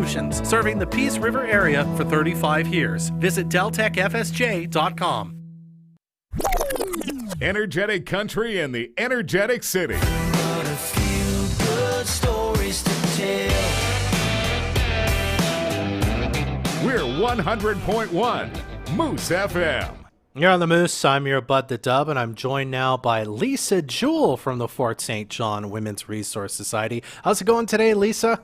Solutions, serving the Peace River area for 35 years. Visit deltecfsj.com. Energetic country and the energetic city. What a few good stories to tell. We're 100.1 Moose FM. You're on the Moose. I'm your Bud the Dub, and I'm joined now by Lisa Jewell from the Fort St. John Women's Resource Society. How's it going today, Lisa?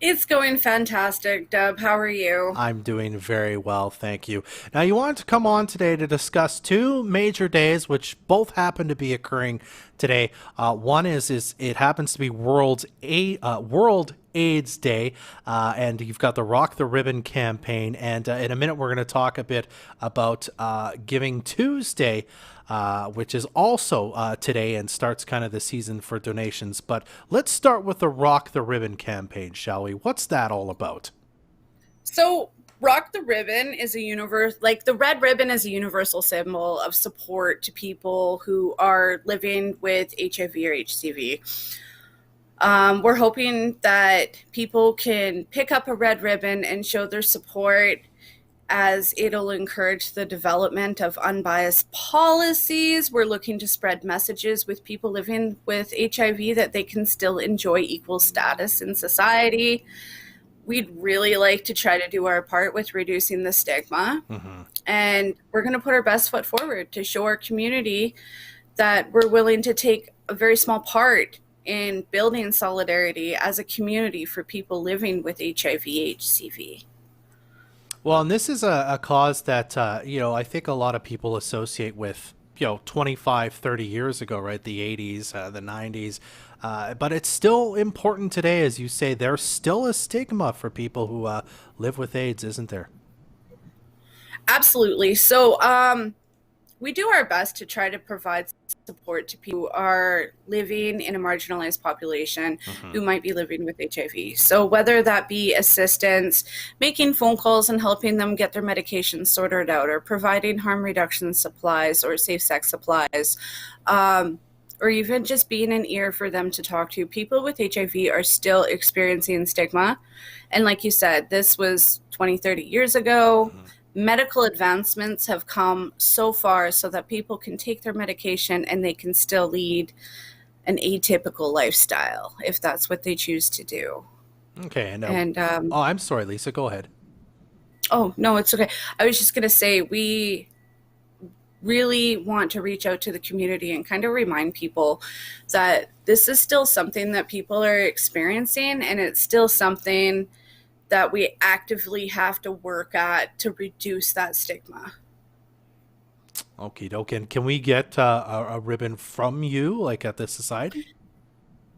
It's going fantastic, Dub. How are you? I'm doing very well, thank you. Now, you wanted to come on today to discuss two major days, which both happen to be occurring today. One is it happens to be World AIDS Day, and you've got the Rock the Ribbon campaign. And in a minute, we're going to talk a bit about Giving Tuesday, which is also today and starts kind of the season for donations. But let's start with the Rock the Ribbon campaign, shall we? What's that all about? So, Rock the Ribbon is the red ribbon is a universal symbol of support to people who are living with HIV or HCV. We're hoping that people can pick up a red ribbon and show their support, as it'll encourage the development of unbiased policies. We're looking to spread messages with people living with HIV that they can still enjoy equal status in society. We'd really like to try to do our part with reducing the stigma. And we're going to put our best foot forward to show our community that we're willing to take a very small part in building solidarity as a community for people living with HIV, HCV. Well, and this is a cause that, I think a lot of people associate with, 25, 30 years ago, right? The 80s, the 90s. But it's still important today, as you say. There's still a stigma for people who live with AIDS, isn't there? Absolutely. So we do our best to try to provide support to people who are living in a marginalized population who might be living with HIV. So whether that be assistance, making phone calls and helping them get their medications sorted out, or providing harm reduction supplies or safe sex supplies, or even just being an ear for them to talk to. People with HIV are still experiencing stigma. And like you said, this was 20, 30 years ago. Medical advancements have come so far so that people can take their medication and they can still lead an atypical lifestyle if that's what they choose to do. Okay. I'm sorry, Lisa, go ahead. Oh, no, it's okay. I was just going to say, we really want to reach out to the community and kind of remind people that this is still something that people are experiencing, and it's still something that we actively have to work at to reduce that stigma. Okie doke. And can we get a ribbon from you, like at the society?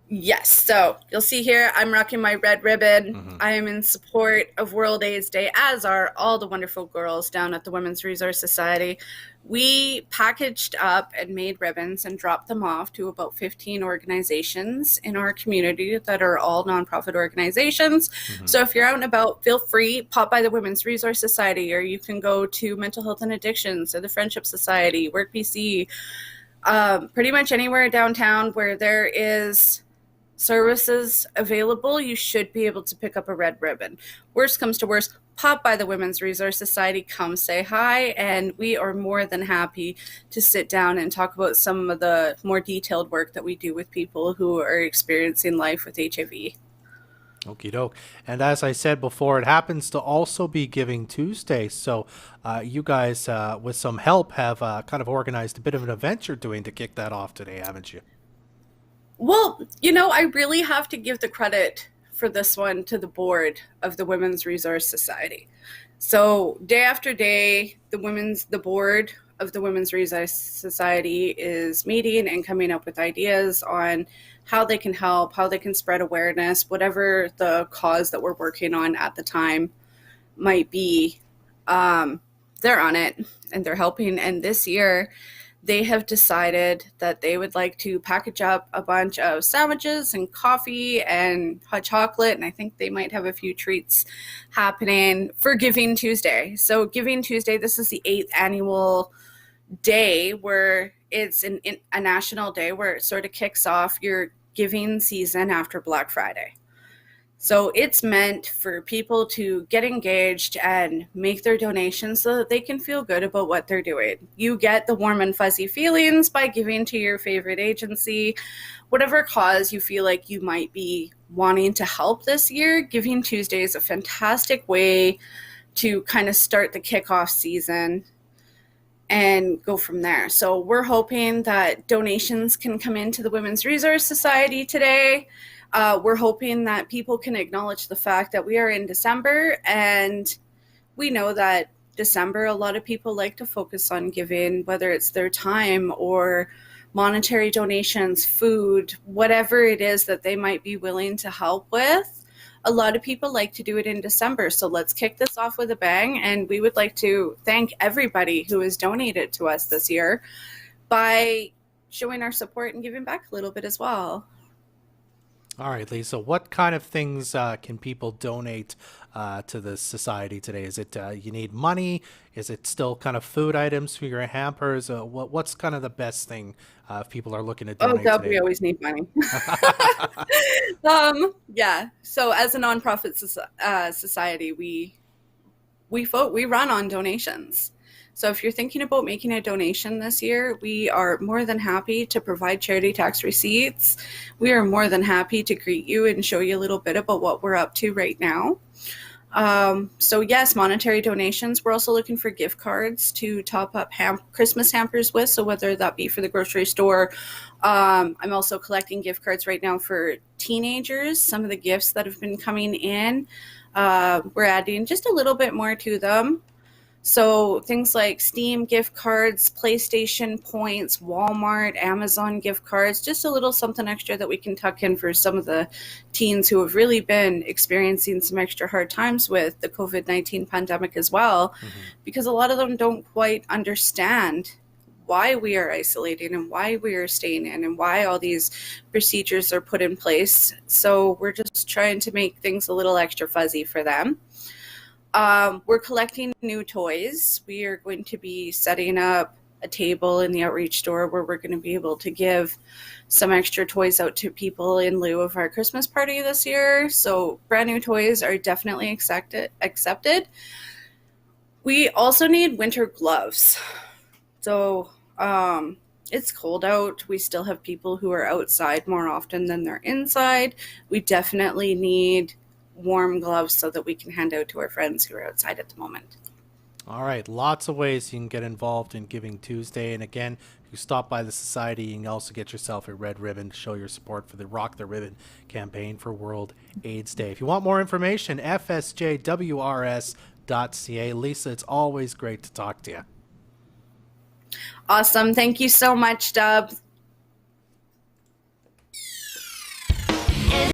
Yes. So you'll see here, I'm rocking my red ribbon. I am in support of World AIDS Day, as are all the wonderful girls down at the Women's Resource Society. We packaged up and made ribbons and dropped them off to about 15 organizations in our community that are all nonprofit organizations. So if you're out and about, feel free, pop by the Women's Resource Society, or you can go to Mental Health and Addictions or the Friendship Society, Work BC, pretty much anywhere downtown where there is services available, you should be able to pick up a red ribbon. Worst comes to worst, pop by the Women's Resource Society, come say hi, and we are more than happy to sit down and talk about some of the more detailed work that we do with people who are experiencing life with HIV. Okie doke. And as I said before, it happens to also be Giving Tuesday. So you guys, with some help, have kind of organized a bit of an event you're doing to kick that off today, haven't you? Well, I really have to give the credit for this one to the board of the Women's Resource Society. So day after day, the board of the Women's Resource Society is meeting and coming up with ideas on how they can help, how they can spread awareness, whatever the cause that we're working on at the time might be. They're on it and they're helping. And this year, they have decided that they would like to package up a bunch of sandwiches and coffee and hot chocolate, and I think they might have a few treats happening for Giving Tuesday. So Giving Tuesday, this is the 8th annual day where it's a national day where it sort of kicks off your giving season after Black Friday. So it's meant for people to get engaged and make their donations so that they can feel good about what they're doing. You get the warm and fuzzy feelings by giving to your favorite agency, whatever cause you feel like you might be wanting to help this year. Giving Tuesday is a fantastic way to kind of start the kickoff season and go from there. So we're hoping that donations can come into the Women's Resource Society today. We're hoping that people can acknowledge the fact that we are in December, and we know that December, a lot of people like to focus on giving, whether it's their time or monetary donations, food, whatever it is that they might be willing to help with. A lot of people like to do it in December. So let's kick this off with a bang. And we would like to thank everybody who has donated to us this year by showing our support and giving back a little bit as well. All right, Lisa, what kind of things can people donate to the society today? Is it you need money? Is it still kind of food items for your hampers? What's kind of the best thing if people are looking to donate God, today? we always need money. Yeah. So as a nonprofit society, we run on donations. So if you're thinking about making a donation this year, we are more than happy to provide charity tax receipts. We are more than happy to greet you and show you a little bit about what we're up to right now. So yes, monetary donations. We're also looking for gift cards to top up Christmas hampers with. So whether that be for the grocery store, I'm also collecting gift cards right now for teenagers. Some of the gifts that have been coming in, we're adding just a little bit more to them. So things like Steam gift cards, PlayStation points, Walmart, Amazon gift cards, just a little something extra that we can tuck in for some of the teens who have really been experiencing some extra hard times with the COVID-19 pandemic as well, because a lot of them don't quite understand why we are isolating and why we are staying in and why all these procedures are put in place. So we're just trying to make things a little extra fuzzy for them. We're collecting new toys. We are going to be setting up a table in the outreach store where we're going to be able to give some extra toys out to people in lieu of our Christmas party this year. So brand new toys are definitely accepted. We also need winter gloves. So it's cold out. We still have people who are outside more often than they're inside. We definitely need warm gloves so that we can hand out to our friends who are outside at the moment. All right, lots of ways you can get involved in Giving Tuesday. And again, if you stop by the society, you can also get yourself a red ribbon to show your support for the Rock the Ribbon campaign for World AIDS Day. If you want more information, FSJWRS.ca. Lisa, it's always great to talk to you. Awesome. Thank you so much, Dub.